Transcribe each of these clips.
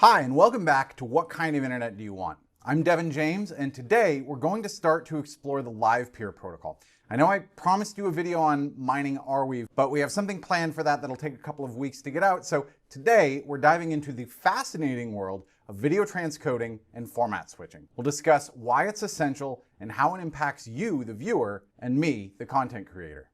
Hi, and welcome back to What Kind of Internet Do You Want? I'm Devon James, and today we're going to start to explore the Livepeer protocol. I know I promised you a video on mining Arweave, but we have something planned for that that'll take a couple of weeks to get out, so today we're diving into the fascinating world of video transcoding and format switching. We'll discuss why it's essential and how it impacts you, the viewer, and me, the content creator.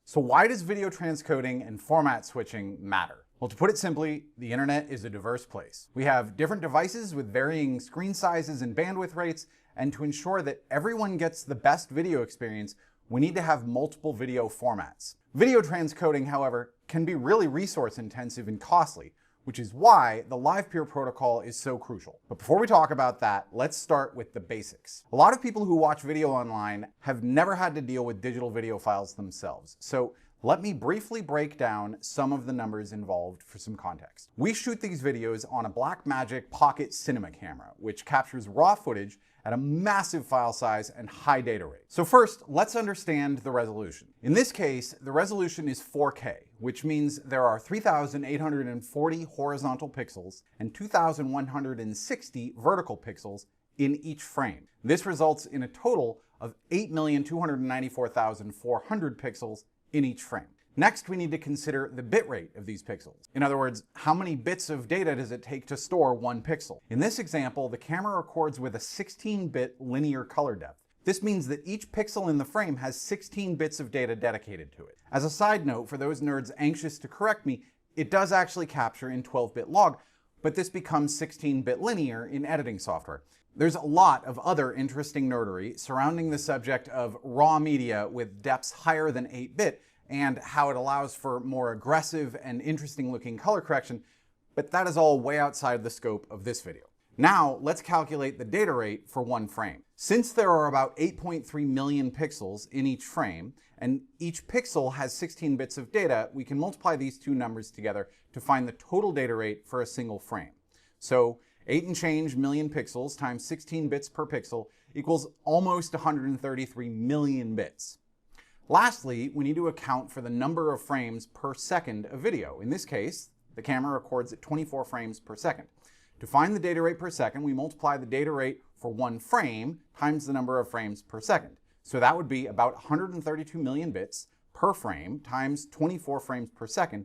So why does video transcoding and format switching matter? Well, to put it simply, the internet is a diverse place. We have different devices with varying screen sizes and bandwidth rates, and to ensure that everyone gets the best video experience, we need to have multiple video formats. Video transcoding, however, can be really resource intensive and costly, which is why the Livepeer protocol is so crucial. But before we talk about that, let's start with the basics. A lot of people who watch video online have never had to deal with digital video files themselves. So let me briefly break down some of the numbers involved for some context. We shoot these videos on a Blackmagic Pocket Cinema camera, which captures raw footage at a massive file size and high data rate. So first, let's understand the resolution. In this case, the resolution is 4K, which means there are 3,840 horizontal pixels and 2,160 vertical pixels in each frame. This results in a total of 8,294,400 pixels in each frame. Next, we need to consider the bit rate of these pixels. In other words, how many bits of data does it take to store one pixel? In this example, the camera records with a 16-bit linear color depth. This means that each pixel in the frame has 16 bits of data dedicated to it. As a side note, for those nerds anxious to correct me, it does actually capture in 12-bit log, but this becomes 16-bit linear in editing software. There's a lot of other interesting nerdery surrounding the subject of raw media with depths higher than 8-bit, and how it allows for more aggressive and interesting looking color correction, but that is all way outside the scope of this video. Now, let's calculate the data rate for one frame. Since there are about 8.3 million pixels in each frame, and each pixel has 16 bits of data, we can multiply these two numbers together to find the total data rate for a single frame. So 8 and change million pixels times 16 bits per pixel equals almost 133 million bits. Lastly, we need to account for the number of frames per second of video. In this case, the camera records at 24 frames per second. To find the data rate per second, we multiply the data rate for one frame times the number of frames per second. So that would be about 132 million bits per frame times 24 frames per second,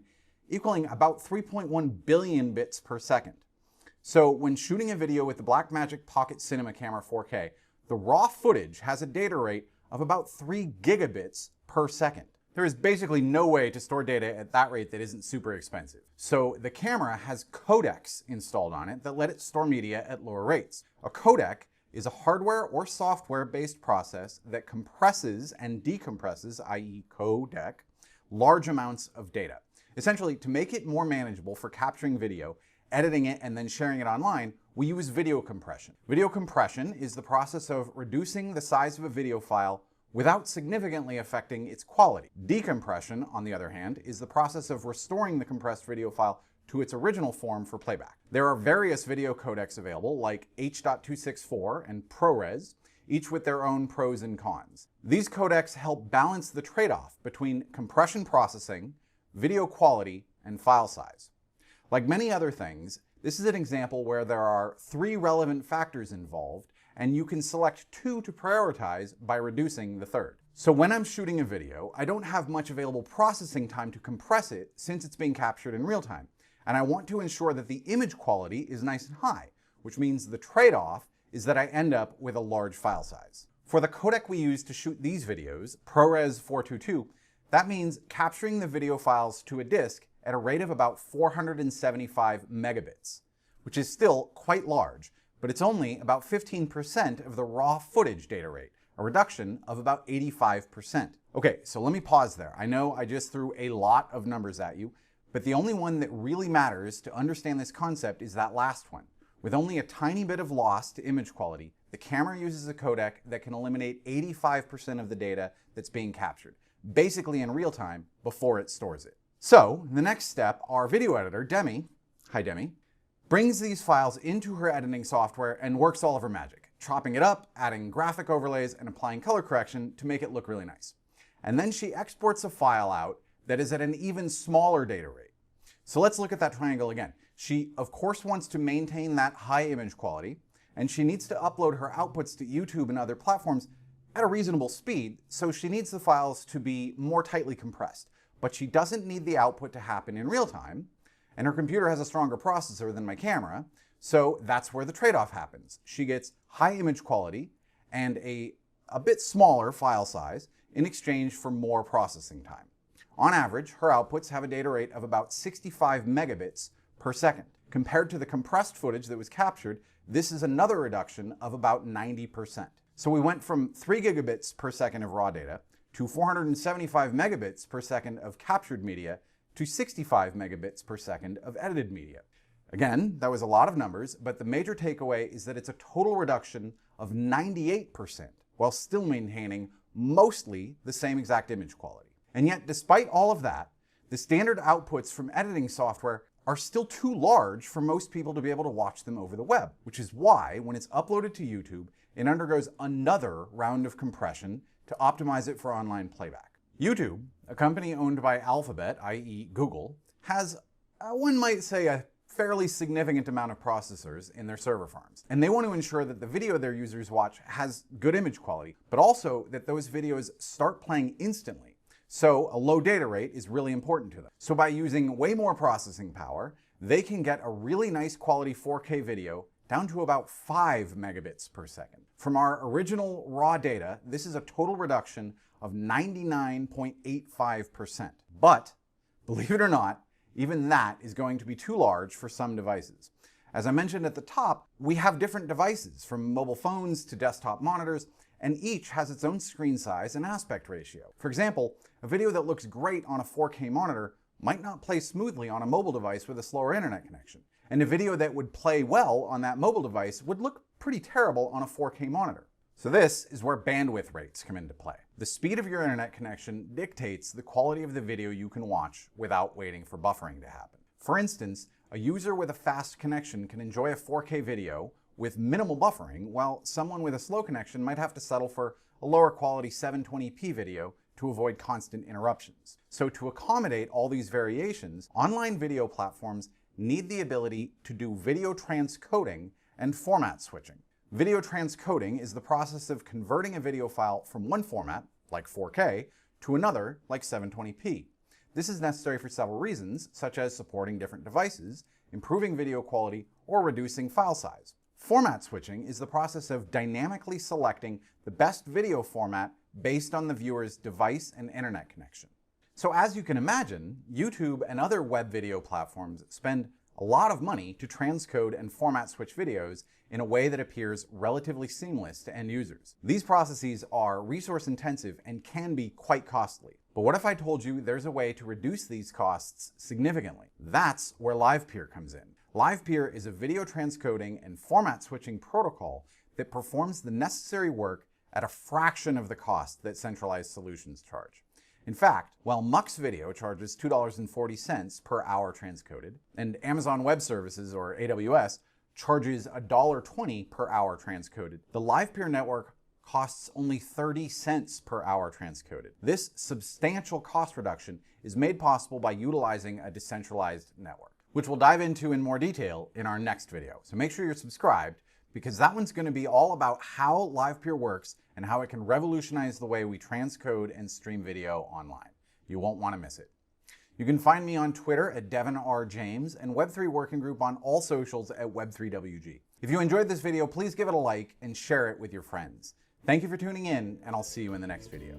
equaling about 3.1 billion bits per second. So when shooting a video with the Blackmagic Pocket Cinema Camera 4K, the raw footage has a data rate of about 3 gigabits per second. There is basically no way to store data at that rate that isn't super expensive. So the camera has codecs installed on it that let it store media at lower rates. A codec is a hardware or software-based process that compresses and decompresses, i.e. codec, large amounts of data. Essentially, to make it more manageable for capturing video, editing it, and then sharing it online, we use video compression. Video compression is the process of reducing the size of a video file without significantly affecting its quality. Decompression, on the other hand, is the process of restoring the compressed video file to its original form for playback. There are various video codecs available, like H.264 and ProRes, each with their own pros and cons. These codecs help balance the trade-off between compression processing, video quality, and file size. Like many other things, this is an example where there are 3 relevant factors involved, and you can select 2 to prioritize by reducing the third. So when I'm shooting a video, I don't have much available processing time to compress it since it's being captured in real time. And I want to ensure that the image quality is nice and high, which means the trade-off is that I end up with a large file size. For the codec we use to shoot these videos, ProRes 422, that means capturing the video files to a disk at a rate of about 475 megabits, which is still quite large, but it's only about 15% of the raw footage data rate, a reduction of about 85%. Okay, so let me pause there. I know I just threw a lot of numbers at you, but the only one that really matters to understand this concept is that last one. With only a tiny bit of loss to image quality, the camera uses a codec that can eliminate 85% of the data that's being captured, basically in real time before it stores it. So, the next step, our video editor, Demi, hi Demi, brings these files into her editing software and works all of her magic. chopping it up, adding graphic overlays, and applying color correction to make it look really nice. And then she exports a file out that is at an even smaller data rate. So let's look at that triangle again. She, of course, wants to maintain that high image quality, and she needs to upload her outputs to YouTube and other platforms at a reasonable speed, so she needs the files to be more tightly compressed. But she doesn't need the output to happen in real time, and her computer has a stronger processor than my camera, so that's where the trade-off happens. She gets high image quality and a bit smaller file size in exchange for more processing time. On average, her outputs have a data rate of about 65 megabits per second. Compared to the compressed footage that was captured, this is another reduction of about 90%. So we went from 3 gigabits per second of raw data to 475 megabits per second of captured media to 65 megabits per second of edited media. Again, that was a lot of numbers, but the major takeaway is that it's a total reduction of 98% while still maintaining mostly the same exact image quality. And yet, despite all of that, the standard outputs from editing software are still too large for most people to be able to watch them over the web, which is why, when it's uploaded to YouTube, it undergoes another round of compression to optimize it for online playback. YouTube, a company owned by Alphabet, i.e. Google, has, one might say, a fairly significant amount of processors in their server farms. And they want to ensure that the video their users watch has good image quality, but also that those videos start playing instantly. So a low data rate is really important to them. So by using way more processing power, they can get a really nice quality 4K video down to about 5 megabits per second. From our original raw data, this is a total reduction of 99.85%. But, believe it or not, even that is going to be too large for some devices. As I mentioned at the top, we have different devices, from mobile phones to desktop monitors, and each has its own screen size and aspect ratio. For example, a video that looks great on a 4K monitor might not play smoothly on a mobile device with a slower internet connection. And a video that would play well on that mobile device would look pretty terrible on a 4K monitor. So this is where bandwidth rates come into play. The speed of your internet connection dictates the quality of the video you can watch without waiting for buffering to happen. For instance, a user with a fast connection can enjoy a 4K video with minimal buffering, while someone with a slow connection might have to settle for a lower quality 720p video to avoid constant interruptions. So to accommodate all these variations, online video platforms need the ability to do video transcoding and format switching. Video transcoding is the process of converting a video file from one format, like 4K, to another, like 720p. This is necessary for several reasons, such as supporting different devices, improving video quality, or reducing file size. Format switching is the process of dynamically selecting the best video format based on the viewer's device and internet connection. So as you can imagine, YouTube and other web video platforms spend a lot of money to transcode and format switch videos in a way that appears relatively seamless to end users. These processes are resource intensive and can be quite costly. But what if I told you there's a way to reduce these costs significantly? That's where Livepeer comes in. Livepeer is a video transcoding and format switching protocol that performs the necessary work at a fraction of the cost that centralized solutions charge. In fact, while Mux Video charges $2.40 per hour transcoded, and Amazon Web Services, or AWS, charges $1.20 per hour transcoded, the Livepeer network costs only 30 cents per hour transcoded. This substantial cost reduction is made possible by utilizing a decentralized network, which we'll dive into in more detail in our next video. So make sure you're subscribed, because that one's going to be all about how Livepeer works and how it can revolutionize the way we transcode and stream video online. You won't want to miss it. You can find me on Twitter at Devon James and Web3 Working Group on all socials at Web3WG. If you enjoyed this video, please give it a like and share it with your friends. Thank you for tuning in, and I'll see you in the next video.